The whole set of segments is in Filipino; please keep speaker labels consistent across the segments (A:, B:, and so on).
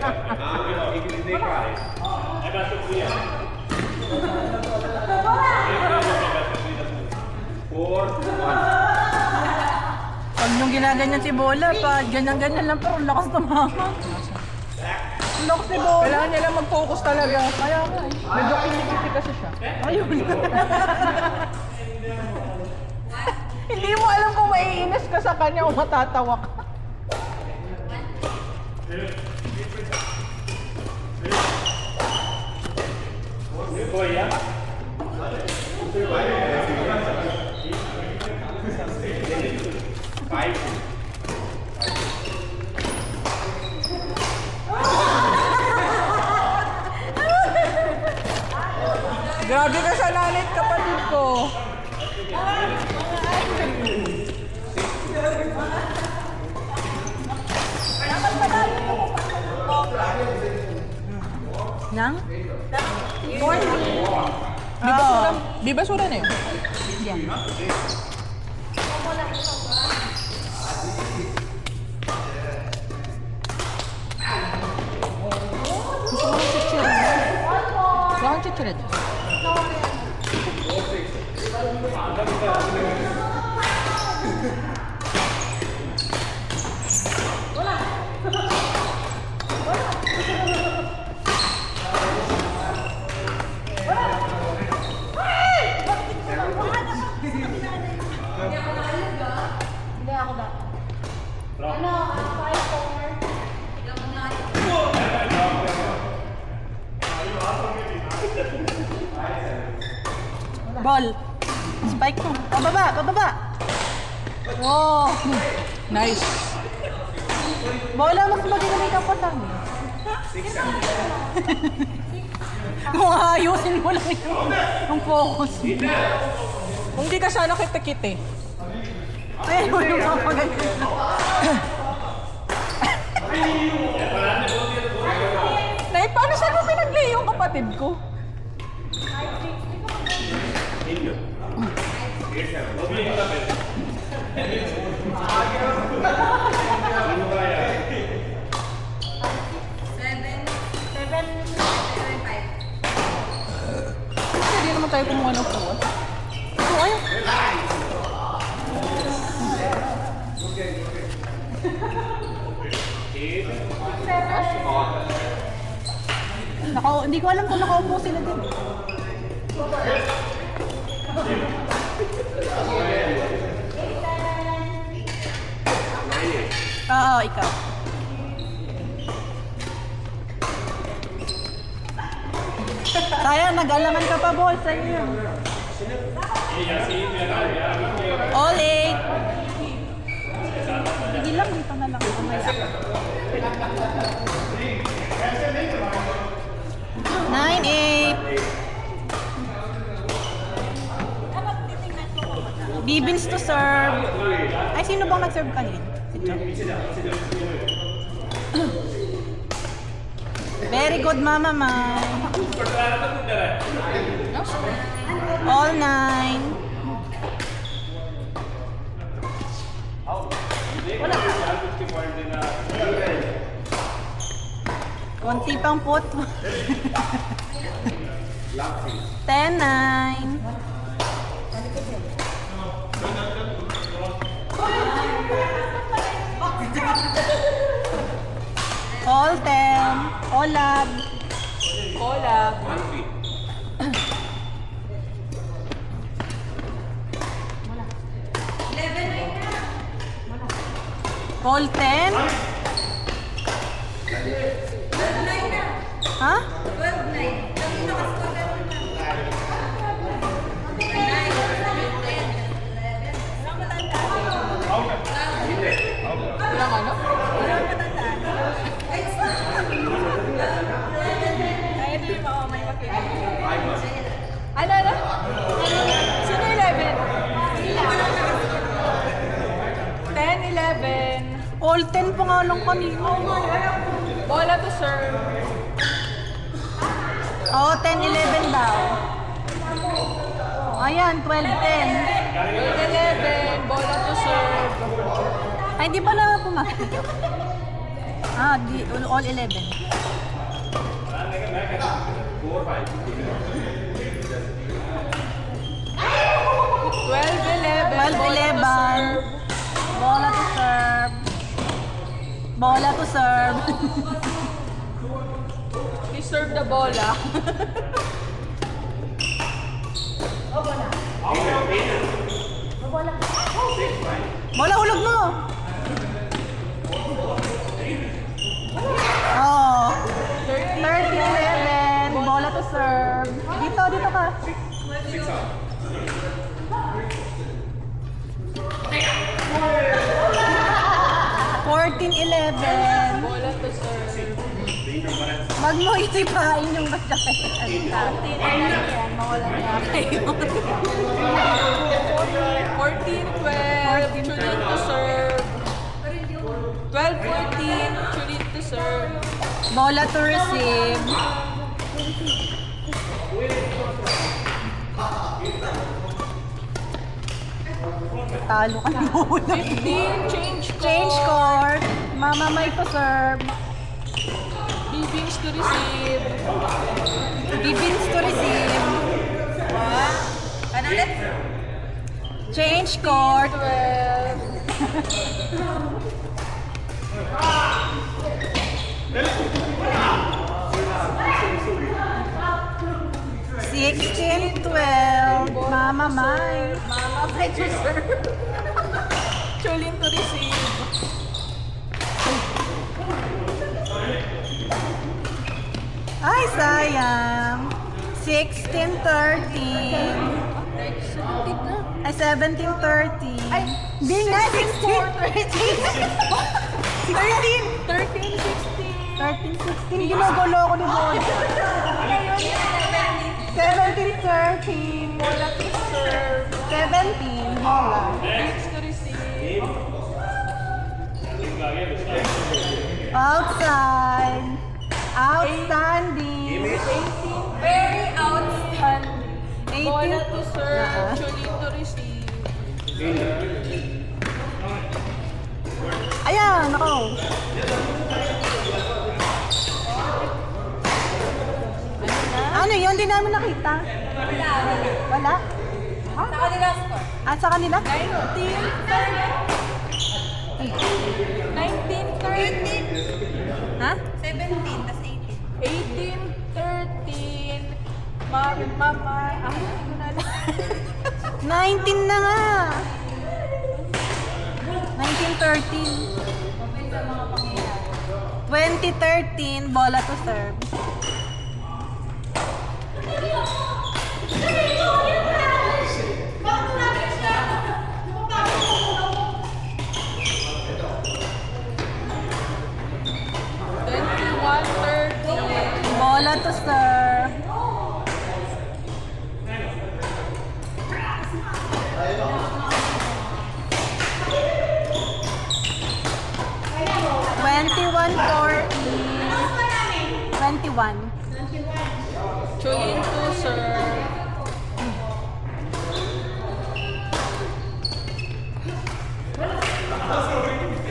A: Pag nung ginaganyan si Bola, pa ganyan-ganyan lang pero lakas tumama. Lakas ni Bola.
B: Kailangan niya lang mag-focus talaga. Kaya nga eh. Medyo kinikiti kasi siya.
A: Ayun.
B: Hindi mo alam kung maiinis ka sa kanya o matatawa ka. Grabe ka sa lalit, kapatid ko.
A: Nang?
B: Bibasura na yun.
A: Yan. Gusto mo ng chichira? Gusto mo ng chichira dyan? Ball. Spike mo. Pababa, pababa. Oh.
B: Nice.
A: Bola, mas magiging ka pa lang. Kung ayusin mo lang yung focus.
B: Kung di ka sana kita-kit eh.
A: Ay, yung mga pagagay.
B: Nay, paano saan mo pinaglay yung kapatid ko? Hindi naman tayo kumuha ng kuha. So, ayun.
A: Hindi ko alam kung nakaupo sila din. Oo, ikaw. Sayang, nag-alaman ka pa, Bol, sa inyo. All 8. Sige lang, dito na lang. Nine, 8. Bibins to serve. Ay, sino bang nag-serve kanina? Si Chong. Very good, Mama Mai. All 9. Konti pang put. 10, 9. All 10. All lab.
B: Hola.
A: All 10. Ha?
B: Walang ano? Ano? Sino 11? 10, 11.
A: All 10 pa nga lang kanina.
B: Bola to serve.
A: Oo, 10-11 daw. Ayan, 12-10.
B: 11, bola to serve.
A: Ay, di ba na pumasok? All 11. 12-11. Bola to serve. Bola to serve.
B: Please serve the bola.
A: Bola, hulog mo! Oh. 13-11. Bola to serve. Dito ka.
B: Bola to serve.
A: Wag mo isipain yung magkakaitan.
B: Mawala niya kayo. 14-12. Chulit to serve. 12-14. Chulit to serve.
A: Bola to receive. Talo ka ng bola.
B: 15. Change court.
A: Change court. Mama may to serve.
B: Bibings to receive.
A: Bibins to receive.
B: Ano ulit?
A: Change court.
B: 12.
A: 16-12. Mama may.
B: Mama, may to serve. Chulin to receive.
A: Ay, sayang. 16-13. Ay, 17-13. Ay, di nga, 16-13. 13-16. Ginugulo ko ni Bola. 17-13.
B: Bola to serve.
A: 17. Bola.
B: Bibings to receive.
A: Outside. Outstanding.
B: 18. Very outstanding.
A: 18.
B: Bola to serve.
A: Ah.
B: Chulin to receive.
A: Ayan, ako. Ano yun? Hindi namin nakita. Wala?
B: Sa kanila score.
A: At sa kanila?
B: 19-13.
A: Ha?
B: 17, tas 18. 18-13. Mama. Hindi ko na alam.
A: 19 na nga. 19-13. 20-13, bola to serve. Bola to serve.
B: Chulin to serve.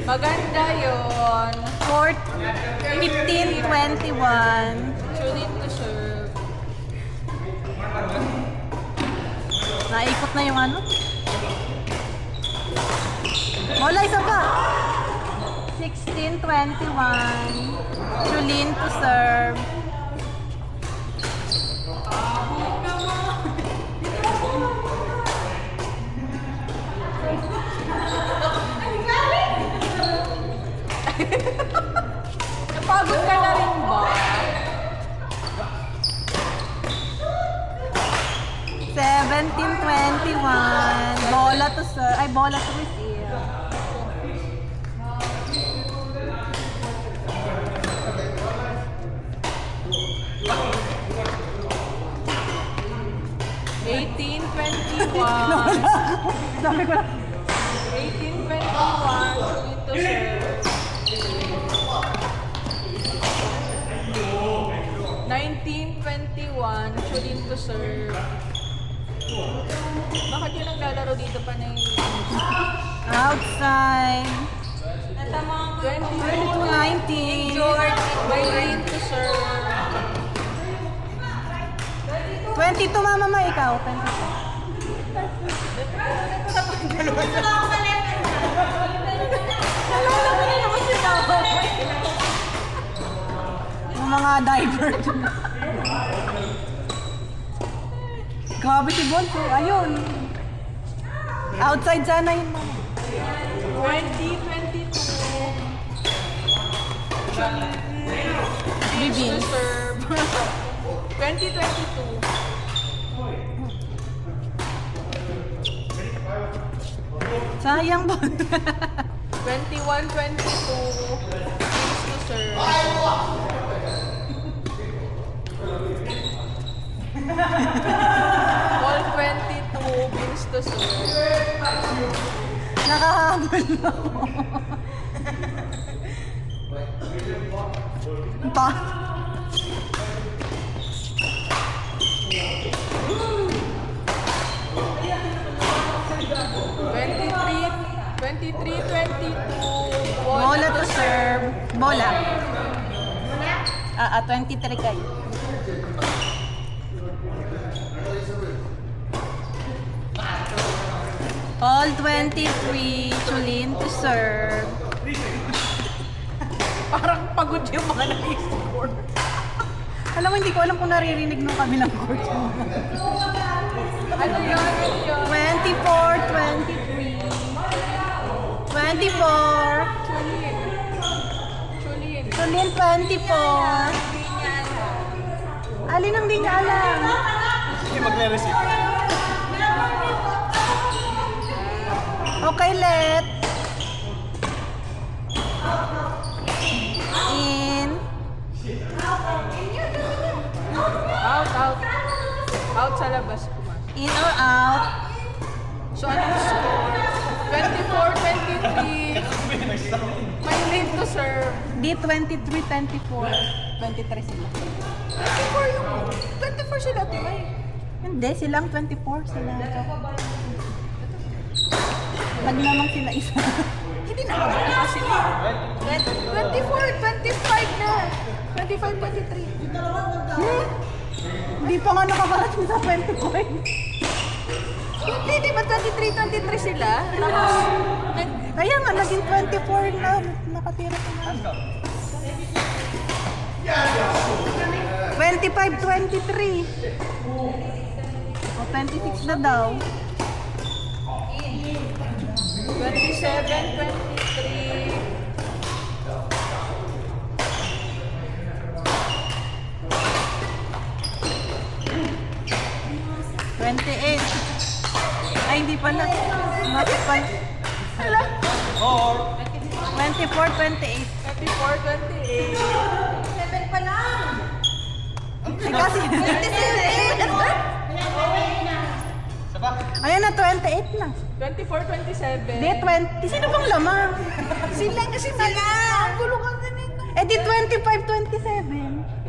B: Maganda yun.
A: 15-21.
B: Chulin to serve.
A: Naikot na yung ano. Bola, isa pa. 16-21. Chulin to serve.
B: Napagod ka na rin ba?
A: 17-21. Bola to serve. Ay, bola to receive.
B: Sabi ko na. 18-21. Chulin to serve. 19-21. Chulin to serve. Bakit yung naglalaro dito pa na yung...
A: Outside. 19.
B: George, may lane to serve.
A: 22, Mama Ma, ikaw. 22. Yung mga diaper. Grabe si Bonso. Ayun. Outside sana yun, Mama.
B: 2022.
A: Bibin.
B: To serve. 2022.
A: Sayang ba?
B: 21-22. Please to serve. Ball 22. Beans to serve.
A: Nakahabol na ako. Pa?
B: Twenty-three, 22.
A: Bola to serve. Bola. 23 kayo. All 23. Chulin to serve.
B: Parang pagod yung mga nag-score.
A: Alam mo, hindi ko alam kung naririnig nung kabilang court.
B: Ano yun?
A: 24, 23. 24.
B: Chulin. Chulin.
A: Chulin, 24. Alin ang di niya alam?
C: Hindi magre-receive.
A: Okay, let. In.
B: Out, out. Out sa labas. Pumasok.
A: In or out.
B: So, anong score? 24-23. May lane to serve.
A: Di 23, 24. 23 sila.
B: 24 yung... 24 sila, Timay.
A: Hindi, silang 24 sila. Naglamang sila isa.
B: Hindi na ako na sila. 24, 25 na. 25-23.
A: Hindi pa nga nakakarating sa 25.
B: Hindi, di ba 23-23 sila? Tapos,
A: Kaya nga, naging 24 na nakatira pa na. 25-23. O, 26 na daw.
B: 27-23.
A: Ay, hindi pala. Bakit pa? 24-28.
B: 24-28. 7 pa lang.
A: Ay, kasi... Ayan na, 28 na.
B: 24-27.
A: Di, 20. Sino bang lamang?
B: Sila kasi sila. Ang gulungan na nito.
A: Eh, di 25-27.